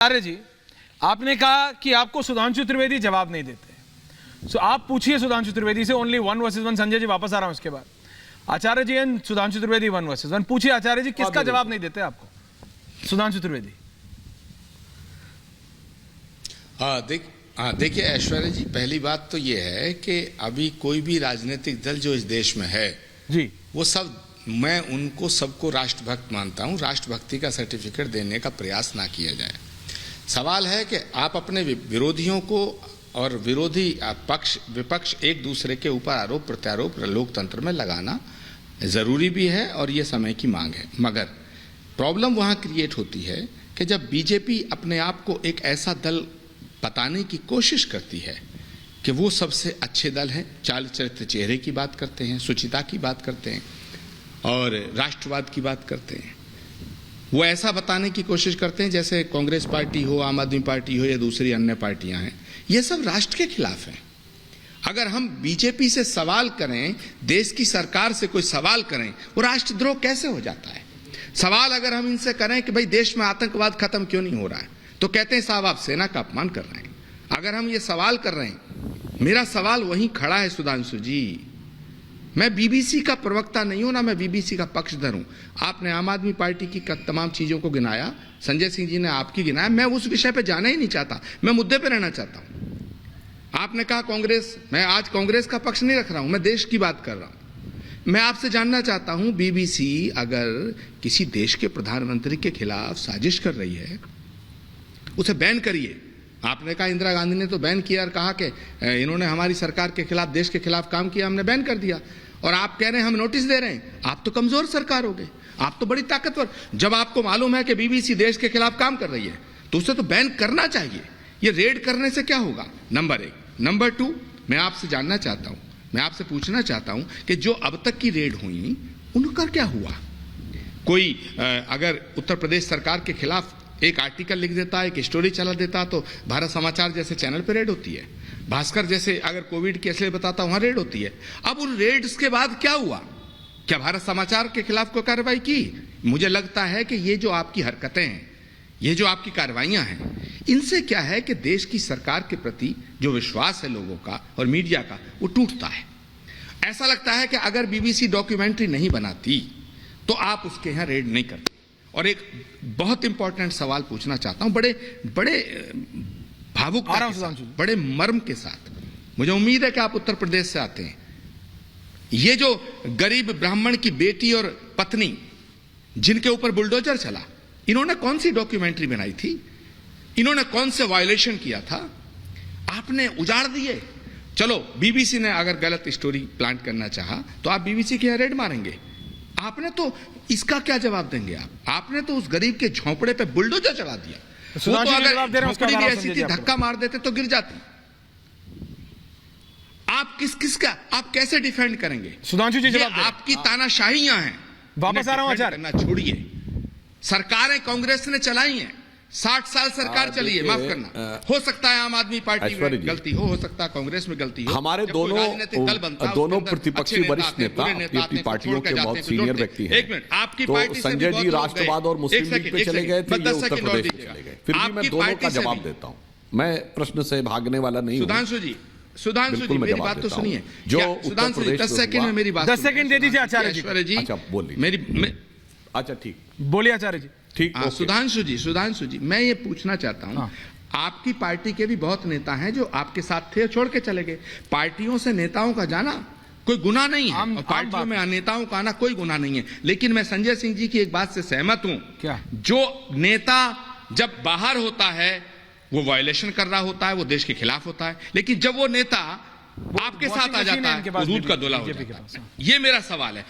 आचार्य जी, आपने कहा कि आपको सुधांशु त्रिवेदी जवाब नहीं देते। सो आप पूछिए सुधांशु त्रिवेदी से। Only 1 versus 1। संजय जी वापस आ रहा हूं इसके बाद। आचार्य जी एंड सुधांशु त्रिवेदी 1 वर्सेस 1। पूछिए आचार्य जी, किसका जवाब नहीं देते आपको? सुधांशु त्रिवेदी। देखिए ऐश्वर्या जी, पहली बात तो ये है कि अभी कोई भी राजनीतिक दल जो इस देश में है जी, वो सब, मैं उनको सबको राष्ट्रभक्त मानता हूं। राष्ट्रभक्ति का सर्टिफिकेट देने का प्रयास ना किया जाए। सवाल है कि आप अपने विरोधियों को और विरोधी पक्ष विपक्ष एक दूसरे के ऊपर आरोप प्रत्यारोप लोकतंत्र में लगाना जरूरी भी है और ये समय की मांग है, मगर प्रॉब्लम वहां क्रिएट होती है कि जब बीजेपी अपने आप को एक ऐसा दल बताने की कोशिश करती है कि वो सबसे अच्छे दल है, चाल चरित्र चेहरे की बात करते हैं, शुचिता की बात करते हैं और राष्ट्रवाद की बात करते हैं, वो ऐसा बताने की कोशिश करते हैं जैसे कांग्रेस पार्टी हो, आम आदमी पार्टी हो या दूसरी अन्य पार्टियां हैं, ये सब राष्ट्र के खिलाफ हैं। अगर हम बीजेपी से सवाल करें, देश की सरकार से कोई सवाल करें, वो राष्ट्रद्रोह कैसे हो जाता है? सवाल अगर हम इनसे करें कि भाई देश में आतंकवाद खत्म क्यों नहीं हो रहा है, तो कहते हैं साहब आप सेना का अपमान कर रहे हैं। अगर हम ये सवाल कर रहे हैं, मेरा सवाल वहीं खड़ा है सुधांशु जी, मैं बीबीसी का प्रवक्ता नहीं हूं, ना मैं बीबीसी का पक्षधर हूं। आपने आम आदमी पार्टी की तमाम चीजों को गिनाया, संजय सिंह जी ने आपकी गिनाया, मैं उस विषय पे जाना ही नहीं चाहता, मैं मुद्दे पे रहना चाहता हूं। आपने कहा कांग्रेस, मैं आज कांग्रेस का पक्ष नहीं रख रहा हूं, मैं देश की बात कर रहा हूं। मैं आपसे जानना चाहता हूं, बीबीसी अगर किसी देश के प्रधानमंत्री के खिलाफ साजिश कर रही है, उसे बैन करिए। आपने कहा इंदिरा गांधी ने तो बैन किया और कहा कि इन्होंने हमारी सरकार के खिलाफ, देश के खिलाफ काम किया, हमने बैन कर दिया। और आप कह रहे हैं हम नोटिस दे रहे हैं। आप तो कमजोर सरकार हो गए, आप तो बड़ी ताकतवर। जब आपको मालूम है कि बीबीसी देश के खिलाफ काम कर रही है तो उसे तो बैन करना चाहिए। ये रेड करने से क्या होगा? नंबर 1। नंबर 2, मैं आपसे जानना चाहता हूं, मैं आपसे पूछना चाहता हूं कि जो अब तक की रेड हुई उनका क्या हुआ? कोई अगर उत्तर प्रदेश सरकार के खिलाफ एक आर्टिकल लिख देता है, एक स्टोरी चला देता, तो भारत समाचार जैसे चैनल पे रेड होती है, भास्कर जैसे अगर कोविड की असलियत बताता वहां रेड होती है। अब उन रेड्स के बाद क्या हुआ? क्या भारत समाचार के खिलाफ कोई कार्रवाई की? मुझे लगता है कि ये जो आपकी हरकतें हैं, ये जो आपकी कार्रवाइयां हैं, इनसे क्या है कि देश की सरकार के प्रति जो विश्वास है लोगों का और मीडिया का, वो टूटता है। ऐसा लगता है कि अगर बीबीसी डॉक्यूमेंट्री नहीं बनाती तो आप उसके यहां रेड नहीं करते। और एक बहुत इंपॉर्टेंट सवाल पूछना चाहता हूं, बड़े भावुकता के साथ, बड़े मर्म के साथ। मुझे उम्मीद है कि आप उत्तर प्रदेश से आते हैं। ये जो गरीब ब्राह्मण की बेटी और पत्नी जिनके ऊपर बुलडोजर चला, इन्होंने कौन सी डॉक्यूमेंट्री बनाई थी? इन्होंने कौन से वायलेशन किया था? आपने उजाड़ दिए। चलो, बीबीसी ने अगर गलत स्टोरी प्लांट करना चाहा तो आप बीबीसी के यहां रेड मारेंगे। आपने तो इसका क्या जवाब देंगे? आपने तो उस गरीब के झोंपड़े पे बुलडोजर चला दिया। वो तो अगर झोंपड़ी भी ऐसी थी, धक्का मार देते तो गिर जाती। आप किसका आप कैसे डिफेंड करेंगे? सुधांशु जी जवाब आपकी तानाशाहियां हैं। वापस आ रहा हूं आचार्य। करना छोड़िए। सरकारें कांग्रेस ने चलाई हैं, 60 साल सरकार चली है, माफ करना। हो सकता है आम आदमी पार्टी में गलती हो सकता है कांग्रेस में गलती हो। हमारे दोनों प्रतिपक्षी वरिष्ठ नेता अपनी पार्टियों के बहुत सीनियर व्यक्ति हैं। एक मिनट, आपकी तो पार्टी से संजय जी राष्ट्रवाद और मुस्लिम लीग पे चले गए थे, ये उत्तर प्रदेश में चले गए। फिर भी मैं दोनों का जवाब देता हूँ, मैं प्रश्न से भागने वाला नहीं हूँ। सुधांशु जी मेरी बात तो सुनिए। जो सुधांशु जी 10 सेकंड में मेरी बात 10 सेकंड दे दीजिए आचार्य जी। अच्छा बोलिए। मेरी अच्छा ठीक, बोलिए आचार्य जी। ठीक। सुधांशु जी मैं ये पूछना चाहता हूं, आपकी पार्टी के भी बहुत नेता हैं जो आपके साथ थे, छोड़ के चले गए। पार्टियों से नेताओं का जाना कोई गुनाह नहीं है, और पार्टियों में नेताओं का आना कोई गुनाह नहीं है। लेकिन मैं संजय सिंह जी की एक बात से सहमत हूं, क्या? जो नेता जब बाहर होता है वो वायलेशन कर रहा होता है, वो देश के खिलाफ होता है, लेकिन जब वो नेता आपके साथ आ जाता है, वो दूध का धोला हो जाता है। ये मेरा सवाल है।